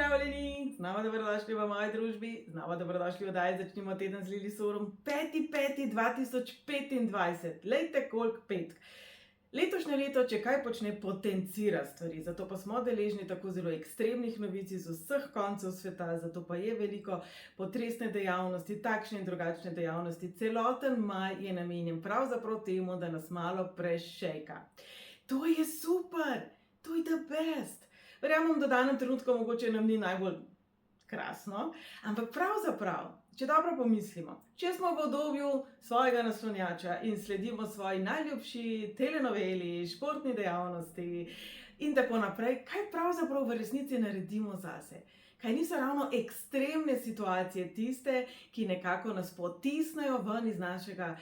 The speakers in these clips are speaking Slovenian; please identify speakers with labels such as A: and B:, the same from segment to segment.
A: Pozdravljeni, znova dobrodošli v moji družbi, znova dobrodošli v oddaji Začnimo teden z Lili Sorom, 5.5.2025, lejte koliko petk. Letošnje leto, če kaj počne, potencira stvari, zato pa smo deležni tako zelo ekstremnih novic iz vseh koncev sveta, zato pa je veliko potresne dejavnosti, takšne in drugačne dejavnosti. Celoten maj je namenjen pravzaprav temu, da nas malo prešejka. To je super, to je the best. Verjamem, da v danem trenutku mogoče nam ni najbolj krasno, ampak pravzaprav, če dobro pomislimo, če smo v obdobju svojega naslonjača in sledimo svoji najljubši telenoveli, športni dejavnosti in tako naprej, kaj pravzaprav v resnici naredimo zase? Kaj niso ravno ekstremne situacije tiste, ki nekako nas potisnejo ven iz našega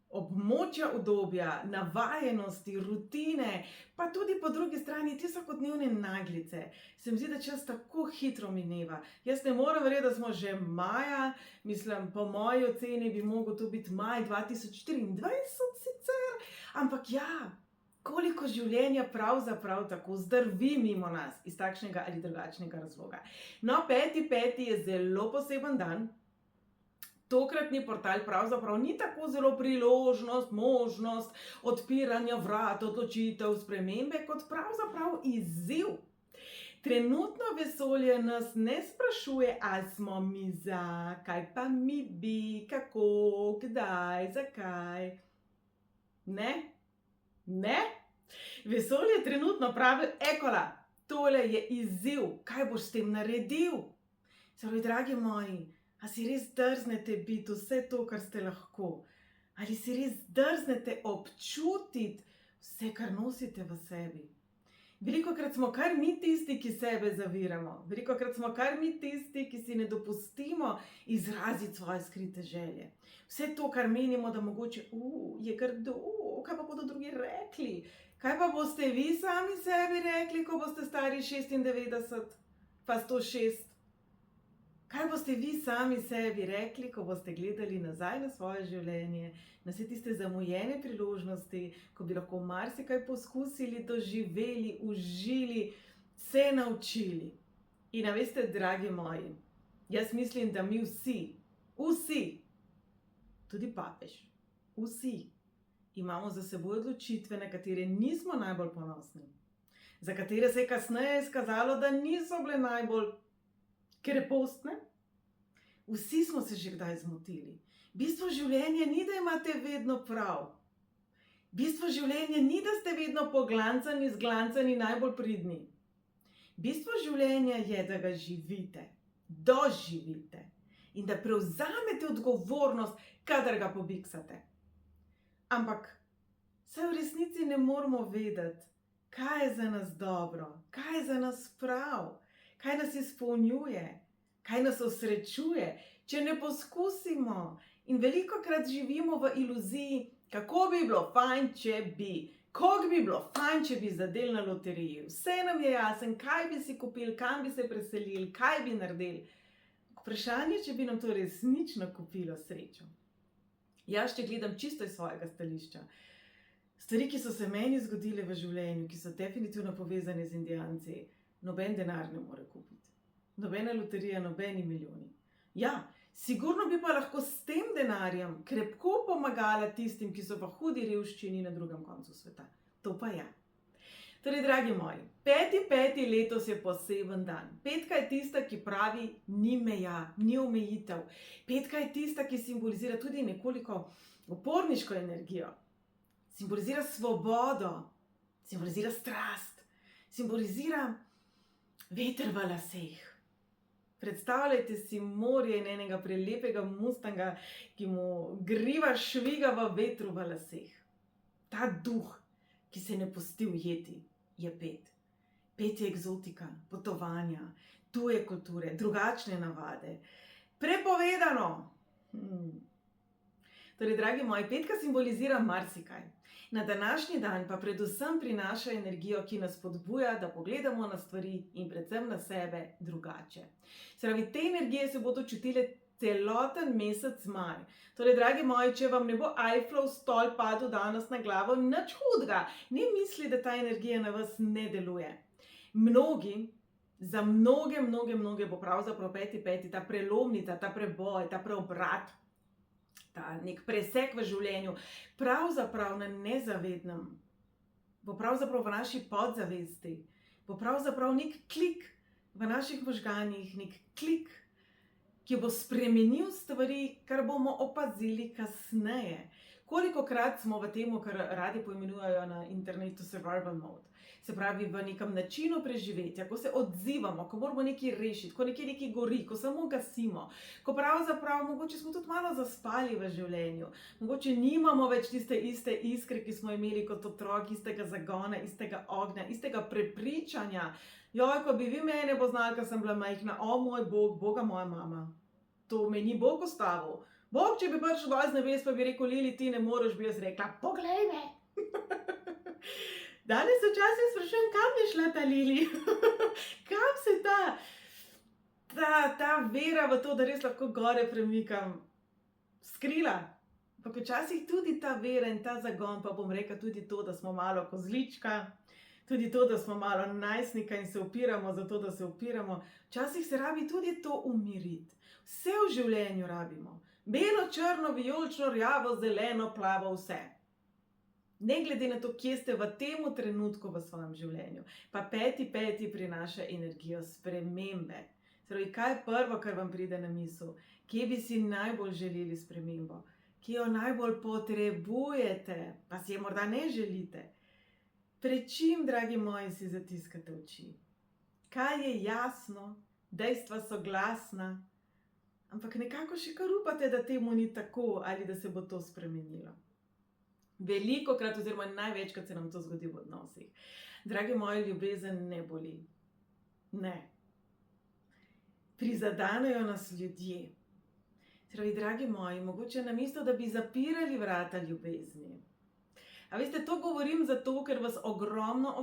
A: območja udobja, navajenosti, rutine, pa tudi po drugi strani te vsakodnevne naglice. Se mi zdi, da čas tako hitro mineva. Jaz ne morem verjeti, da smo že maja, mislim, po moji oceni bi mogel to biti maj 2024 sicer, ampak ja, koliko življenja pravzaprav tako zdrvi mimo nas iz takšnega ali drugačnega razloga. No, 5.5. je zelo poseben dan. Tokratni portal pravzaprav ni tako zelo priložnost, možnost odpiranja vrat, odločitev, spremembe, kot pravzaprav izziv. Trenutno vesolje nas ne sprašuje, ali smo mi za, kaj pa mi bi, kako, kdaj, zakaj. Ne? Vesolje trenutno pravi, ekola, tole je izziv, kaj boš s tem naredil? Zdaj, dragi moji, a si res drznete biti vse to, kar ste lahko? Ali si res drznete občutiti vse, kar nosite v sebi? Velikokrat smo kar mi tisti, ki sebe zaviramo. Velikokrat smo kar mi tisti, ki si ne dopustimo izraziti svoje skrite želje. Vse to, kar menimo, da mogoče je grdo, kaj pa bodo drugi rekli? Kaj pa boste vi sami sebi rekli, ko boste stari 96 pa 106? Kaj boste vi sami sebi rekli, ko boste gledali nazaj na svoje življenje, na vse tiste zamujene priložnosti, ko bi lahko marsikaj poskusili, doživeli, užili, se naučili? In a veste, dragi moji, jaz mislim, da mi vsi, tudi papež, vsi imamo za seboj odločitve, na katere nismo najbolj ponosni, za katere se je kasneje izkazalo, da niso bile najbolj krepostne. Vsi smo se že kdaj zmotili. Bistvo življenja ni, da imate vedno prav. Bistvo življenja ni, da ste vedno poglancani, zglancani, najbolj pridni. Bistvo življenja je, da ga živite, doživite in da prevzamete odgovornost, kadar ga pobiksate. Ampak saj v resnici ne moramo vedeti, kaj je za nas dobro, kaj je za nas prav, kaj nas izpolnjuje, kaj nas osrečuje, če ne poskusimo. In velikokrat živimo v iluziji, kako bi bilo fajn, če bi. Koliko bi bilo fajn, če bi zadeli na loteriji. Vse nam je jasen, kaj bi si kupili, kam bi se preselili, kaj bi naredili. Vprašanje, če bi nam to resnično kupilo srečo. Jaz, če gledam čisto iz svojega stališča, stvari, ki so se meni zgodile v življenju, ki so definitivno povezane z Indijanci, noben denar ne more kupiti. Nobena loterija, nobeni milijoni. Ja, sigurno bi pa lahko s tem denarjem krepko pomagala tistim, ki so v hudi revščini na drugem koncu sveta. To pa ja. Torej, dragi moji, 5.5. letos je poseben dan. Petka je tista, ki pravi, ni meja, ni omejitev. Petka je tista, ki simbolizira tudi nekoliko uporniško energijo. Simbolizira svobodo, simbolizira strast, simbolizira veter v laseh. Predstavljajte si morje in enega prelepega mustanga, ki mu griva šviga v vetru v laseh. Ta duh, ki se ne pusti ujeti, je pet. Pet je eksotika, potovanja, tuje kulture, drugačne navade. Prepovedano! Torej, dragi moji, petka simbolizira marsikaj. Na današnji dan pa predvsem prinaša energijo, ki nas spodbuja, da pogledamo na stvari in predvsem na sebe drugače. Se pravi, te energije se bodo čutile celoten mesec maj. Torej, dragi moji, če vam ne bo Eifflov stolp padel danes na glavo, nič hudega. Ne misli, da ta energija na vas ne deluje. Mnogi Za mnoge bo pravzaprav 5.5. ta prelomnica, ta preboj, ta preobrat, ta nek presek v življenju, pravzaprav na nezavednem, bo pravzaprav v naši podzavesti, bo pravzaprav nek klik v naših možganih, nek klik, ki bo spremenil stvari, kar bomo opazili kasneje. Kolikokrat smo v tem, kar radi poimenujejo na internetu survival mode, se pravi v nekem načinu preživetja, ko se odzivamo, ko moramo nekaj rešiti, ko nekaj gori, ko samo gasimo, ko pravzaprav mogoče smo tudi malo zaspali v življenju, mogoče nimamo več tiste iste iskre, ki smo imeli kot otrok, istega zagona, istega ognja, istega prepričanja. Joj, ko bi vi mene poznali, ko sem bila majhna, o moj Bog, Boga moja mama. To me ni Bog ostavil. Bog, če bi prišel dol z nebes, pa bi rekel, Lili, ti ne moreš, bi jaz rekla, poglej me. Danes se včasih sprašujem, kam je šla ta Lili? Kam se ta vera v to, da res lahko gore premikam, skrila? Pa včasih tudi ta vera in ta zagon, pa bom rekla tudi to, da smo malo kozlička, tudi to, da smo malo najstnika in se upiramo zato, da se upiramo. Včasih se rabi tudi to umiriti. Vse v življenju rabimo. Belo, črno, vijolično, rjavo, zeleno, plavo, vse. Ne glede na to, kje ste v tem trenutku v svojem življenju. Pa 5.5. prinaša energijo spremembe. Torej, kaj je prvo, kar vam pride na misel? Kje bi si najbolj želeli spremembo? Kje jo najbolj potrebujete, pa si je morda ne želite? Pred čim, dragi moji, si zatiskate oči? Kaj je jasno? Dejstva so glasna. Ampak nekako še kar upate, da temu ni tako ali da se bo to spremenilo. Velikokrat oziroma največkrat se nam to zgodi v odnosih. Dragi moji, ljubezen ne boli. Ne. Prizadanejo nas ljudje. Torej, dragi moji, mogoče namesto, da bi zapirali vrata ljubezni. A veste, to govorim zato, ker vas ogromno,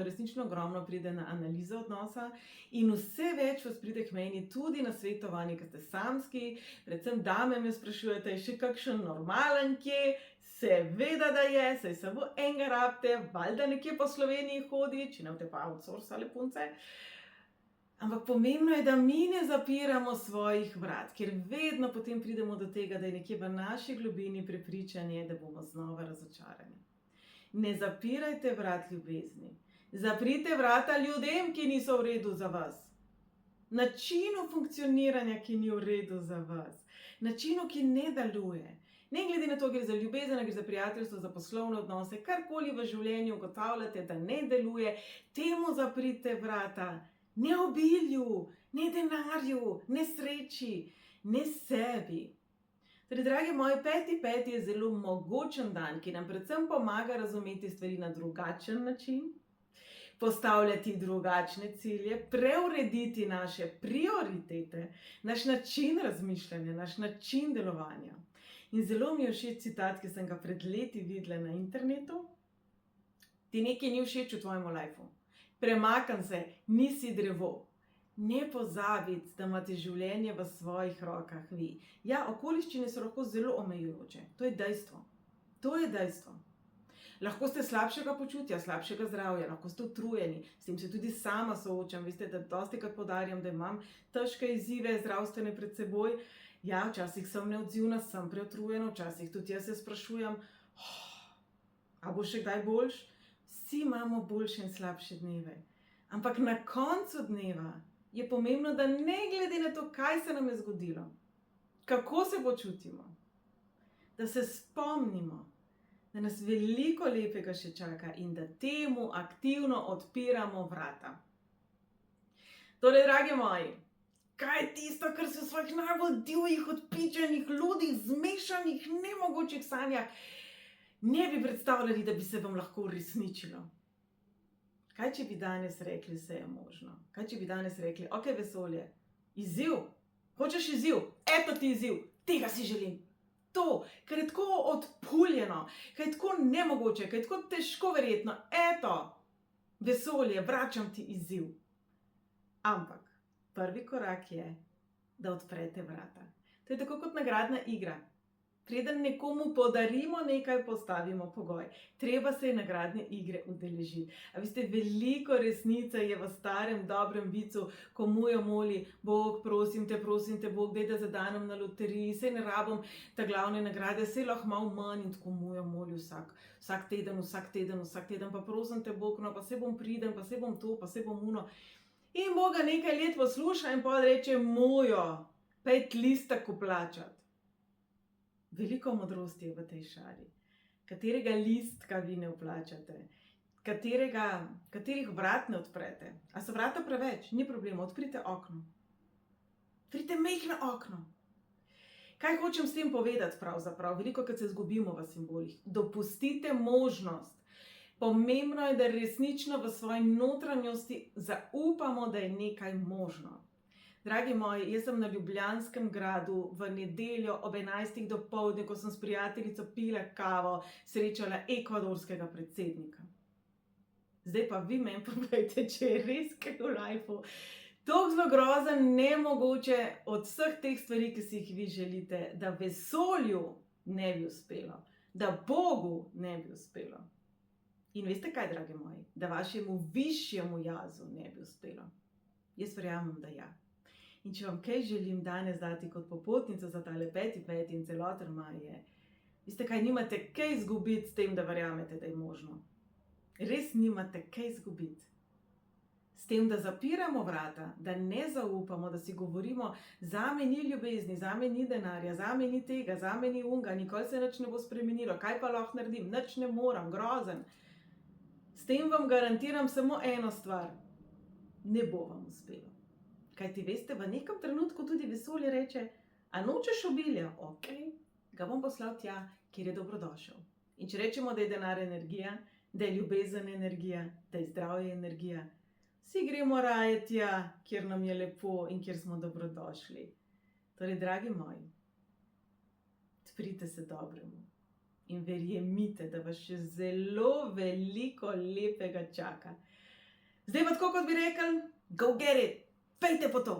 A: resnično ogromno pride na analizo odnosa in vse več vas pride k meni tudi na svetovanje, ker ste samski, predvsem dame me sprašujete, je še kakšen normalen kje? Seveda, da je, saj samo enega rabite, valjda nekje po Sloveniji hodi, če ne boste pa outsourcali punce. Ampak pomembno je, da mi ne zapiramo svojih vrat, ker vedno potem pridemo do tega, da je nekje v naši globini prepričanje, da bomo znova razočarani. Ne zapirajte vrat ljubezni. Zaprite vrata ljudem, ki niso v redu za vas. Načinu funkcioniranja, ki ni v redu za vas. Načinu, ki ne deluje. Ne glede na to, gre za ljubezen, gre za prijateljstvo, za poslovne odnose, karkoli v življenju ugotavljate, da ne deluje, temu zaprite vrata. Ne obilju, ne denarju, ne sreči, ne sebi. Torej, dragi moji, 5.5. je zelo mogočen dan, ki nam predvsem pomaga razumeti stvari na drugačen način, postavljati drugačne cilje, preurediti naše prioritete, naš način razmišljanja, naš način delovanja. In zelo mi je všeč citat, ki sem ga pred leti videla na internetu. Ti nekaj ni všeč v tvojemu lifeu. Premakni se, nisi drevo. Ne pozabiti, da imate življenje v svojih rokah vi. Ja, okoliščine so lahko zelo omejujoče. To je dejstvo. To je dejstvo. Lahko ste slabšega počutja, slabšega zdravja, lahko ste utrujeni. S tem se tudi sama soočam. Veste, da dostikrat poudarjam, da imam težke izzive zdravstvene pred seboj. Ja, včasih sem neodzivna, sem preutrujena, včasih tudi jaz se sprašujem, a bo še kdaj boljš? Vsi imamo boljše in slabše dneve. Ampak na koncu dneva je pomembno, da ne glede na to, kaj se nam je zgodilo, kako se počutimo, da se spomnimo, da nas veliko lepega še čaka in da temu aktivno odpiramo vrata. Torej, dragi moji, kaj je tisto, kar se v svojih najbolj divjih, odpičenih, ludih, zmešanih, nemogočih sanjah ne bi predstavljali, da bi se vam lahko uresničilo? Kaj, če bi danes rekli, vse je možno? Kaj, če bi danes rekli, ok, vesolje, izziv, hočeš izziv, eto ti izziv, tega si želim. To, kar je tako odpuljeno, kar je tako nemogoče, kar je tako težko verjetno, eto, vesolje, vračam ti izziv. Ampak prvi korak je, da odprete vrata. To je tako kot nagradna igra. Preden nekomu podarimo nekaj, postavimo pogoj. Treba se je nagradne igre udeležiti. A veste, veliko resnice je v starem dobrem vicu, ko mujo moli: Bog, prosim te, Bog, daj da zadanem na loteriji, saj ne rabim ta glavne nagrade, saj lahko malo manj, in tako mujo moli vsak teden, pa prosim te, Bog, no, pa saj bom priden, pa saj bom to, pa saj bom uno. In Boga nekaj let posluša in potem reče: mujo, pejt listek vplačat. Veliko modrosti je v tej šali. Katerega listka vi ne vplačate? Katerih vrat ne odprete? A so vrata preveč? Ni problema, odprite okno. Odprite majhno okno. Kaj hočem s tem povedati pravzaprav? Veliko, kad se izgubimo v simbolih. Dopustite možnost. Pomembno je, da resnično v svoji notranjosti zaupamo, da je nekaj možno. Dragi moji, jaz sem na Ljubljanskem gradu v nedeljo ob 11. dopoldne, ko sem s prijateljico pila kavo, srečala ekvadorskega predsednika. Zdaj pa vi meni povejte, če je res kaj v lifeu toliko zelo grozen, nemogoče od vseh teh stvari, ki si jih vi želite, da vesolju ne bi uspelo, da Bogu ne bi uspelo. In veste kaj, dragi moji, da vašemu višjemu jazu ne bi uspelo. Jaz verjamem, da ja. In če vam kaj želim danes dati kot popotnico za tale 5.5. in celoten maj je, veste kaj, nimate kaj izgubiti s tem, da verjamete, da je možno. Res nimate kaj izgubiti. S tem, da zapiramo vrata, da ne zaupamo, da si govorimo: zame ni ljubezni, zame ni denarja, zame ni tega, zame ni unga, nikoli se nič ne bo spremenilo, kaj pa lahko naredim, nič ne moram, grozen. S tem vam garantiram samo eno stvar: ne bo vam uspelo. Kaj ti veste, v nekem trenutku tudi vesolje reče: a nočeš obilja? Ok, ga bom poslal tja, kjer je dobrodošel. In če rečemo, da je denar energija, da je ljubezen energija, da je zdravje energija, vsi gremo raje tja, kjer nam je lepo in kjer smo dobrodošli. Torej, dragi moji, odprite se dobremu in verjemite, da vas še zelo veliko lepega čaka. Zdaj pa tako, kot bi rekel, go get it! Pejte po to!